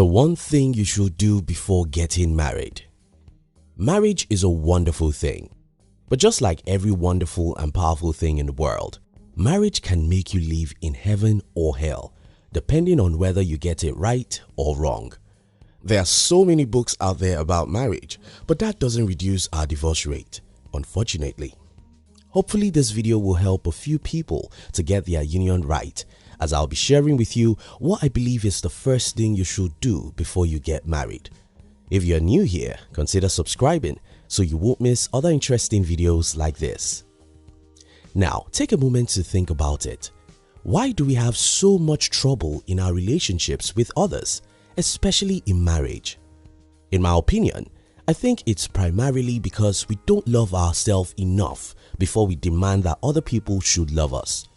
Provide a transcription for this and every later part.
The one thing you should do before getting married. Marriage is a wonderful thing, but just like every wonderful and powerful thing in the world, marriage can make you live in heaven or hell, depending on whether you get it right or wrong. There are so many books out there about marriage, but that doesn't reduce our divorce rate, unfortunately. Hopefully this video will help a few people to get their union right, as I'll be sharing with you what I believe is the first thing you should do before you get married. If you're new here, consider subscribing so you won't miss other interesting videos like this. Now, take a moment to think about it. Why do we have so much trouble in our relationships with others, especially in marriage? In my opinion, I think it's primarily because we don't love ourselves enough before we demand that other people should love us.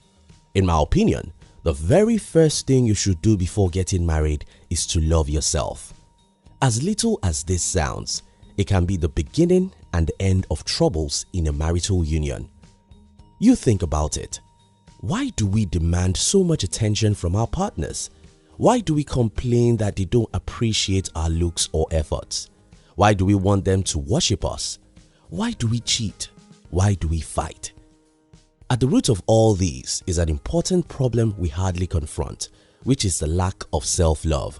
In my opinion, the very first thing you should do before getting married is to love yourself. As little as this sounds, it can be the beginning and the end of troubles in a marital union. You think about it. Why do we demand so much attention from our partners? Why do we complain that they don't appreciate our looks or efforts? Why do we want them to worship us? Why do we cheat? Why do we fight? At the root of all these is an important problem we hardly confront, which is the lack of self-love.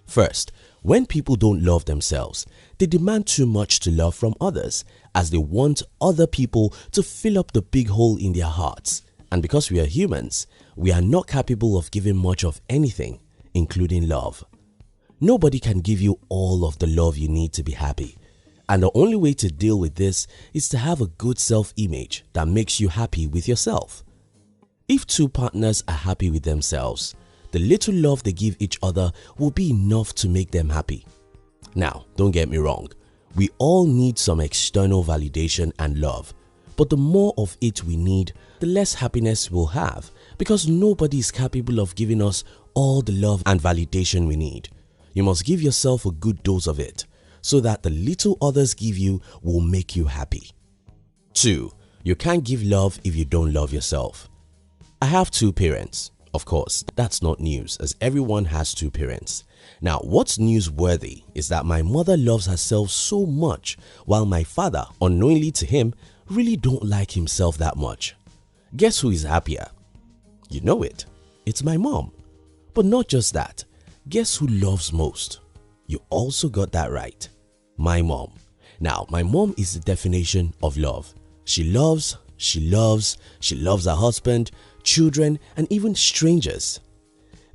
First, when people don't love themselves, they demand too much to love from others, as they want other people to fill up the big hole in their hearts. And because we are humans, we are not capable of giving much of anything, including love. Nobody can give you all of the love you need to be happy. And the only way to deal with this is to have a good self-image that makes you happy with yourself. If two partners are happy with themselves, the little love they give each other will be enough to make them happy. Now, don't get me wrong, we all need some external validation and love, but the more of it we need, the less happiness we'll have, because nobody is capable of giving us all the love and validation we need. You must give yourself a good dose of it, so that the little others give you will make you happy. 2. You can't give love if you don't love yourself. I have two parents. Of course, that's not news, as everyone has two parents. Now, what's newsworthy is that my mother loves herself so much, while my father, unknowingly to him, really don't like himself that much. Guess who is happier? You know it. It's my mom. But not just that. Guess who loves most? You also got that right. My mom. Now, my mom is the definition of love. She loves her husband, children, and even strangers.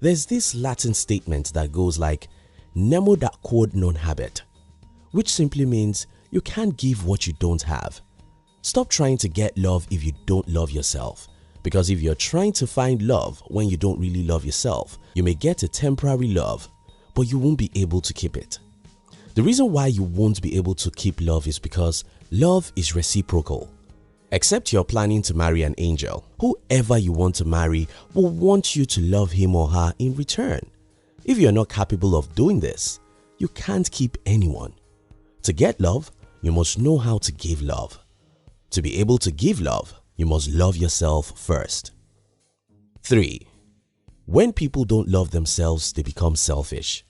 There's this Latin statement that goes like, nemo dat quod non habet, which simply means you can't give what you don't have. Stop trying to get love if you don't love yourself, because if you're trying to find love when you don't really love yourself, you may get a temporary love, but you won't be able to keep it. The reason why you won't be able to keep love is because love is reciprocal. Except you're planning to marry an angel, whoever you want to marry will want you to love him or her in return. If you're not capable of doing this, you can't keep anyone. To get love, you must know how to give love. To be able to give love, you must love yourself first. 3. When people don't love themselves, they become selfish.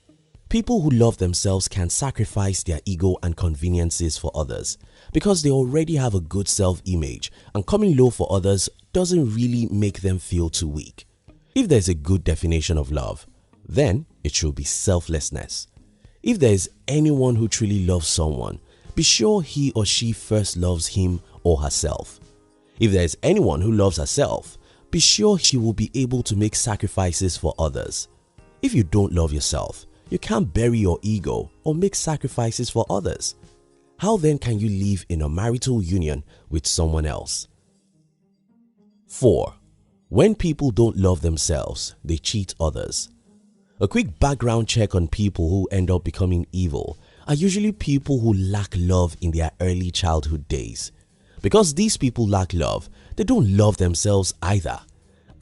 People who love themselves can sacrifice their ego and conveniences for others because they already have a good self-image, and coming low for others doesn't really make them feel too weak. If there's a good definition of love, then it should be selflessness. If there is anyone who truly loves someone, be sure he or she first loves him or herself. If there is anyone who loves herself, be sure she will be able to make sacrifices for others. If you don't love yourself, you can't bury your ego or make sacrifices for others. How then can you live in a marital union with someone else? 4. When people don't love themselves, they cheat others. A quick background check on people who end up becoming evil are usually people who lack love in their early childhood days. Because these people lack love, they don't love themselves either.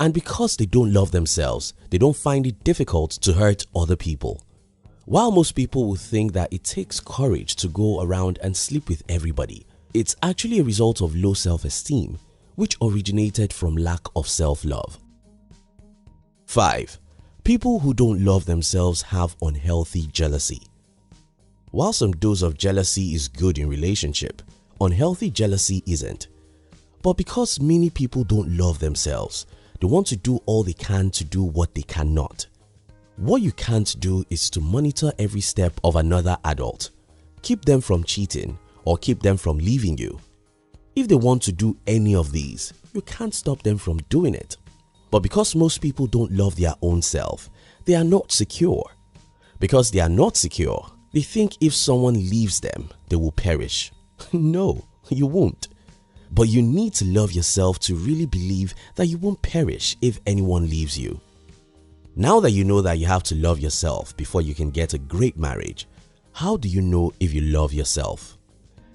And because they don't love themselves, they don't find it difficult to hurt other people. While most people would think that it takes courage to go around and sleep with everybody, it's actually a result of low self-esteem, which originated from lack of self-love. 5. People who don't love themselves have unhealthy jealousy. While some dose of jealousy is good in relationship, unhealthy jealousy isn't. But because many people don't love themselves, they want to do all they can to do what they cannot. What you can't do is to monitor every step of another adult, keep them from cheating, or keep them from leaving you. If they want to do any of these, you can't stop them from doing it. But because most people don't love their own self, they are not secure. Because they are not secure, they think if someone leaves them, they will perish. No, you won't. But you need to love yourself to really believe that you won't perish if anyone leaves you. Now that you know that you have to love yourself before you can get a great marriage, how do you know if you love yourself?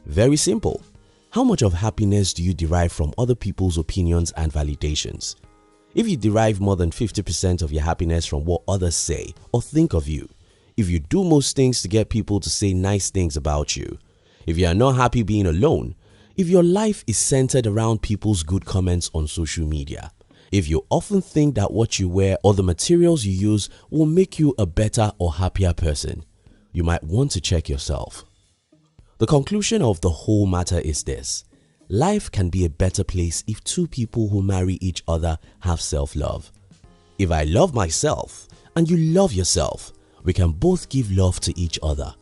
Very simple. How much of happiness do you derive from other people's opinions and validations? If you derive more than 50% of your happiness from what others say or think of you, if you do most things to get people to say nice things about you, if you are not happy being alone, if your life is centered around people's good comments on social media, if you often think that what you wear or the materials you use will make you a better or happier person, you might want to check yourself. The conclusion of the whole matter is this: life can be a better place if two people who marry each other have self-love. If I love myself and you love yourself, we can both give love to each other.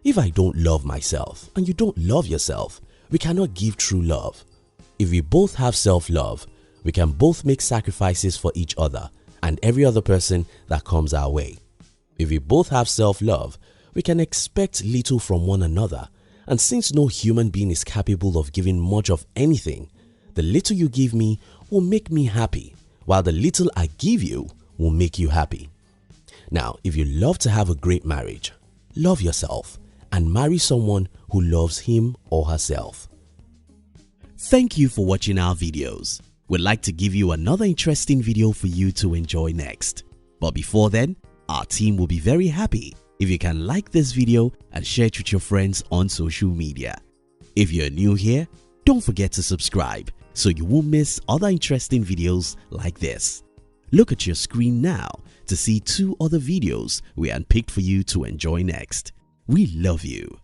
If I don't love myself and you don't love yourself, we cannot give true love. If we both have self-love, we can both make sacrifices for each other and every other person that comes our way. If we both have self-love, we can expect little from one another, and since no human being is capable of giving much of anything, the little you give me will make me happy, while the little I give you will make you happy. Now, if you love to have a great marriage, love yourself and marry someone who loves him or herself. Thank you for watching our videos. We'd like to give you another interesting video for you to enjoy next. But before then, our team will be very happy if you can like this video and share it with your friends on social media. If you're new here, don't forget to subscribe so you won't miss other interesting videos like this. Look at your screen now to see 2 other videos we handpicked for you to enjoy next. We love you.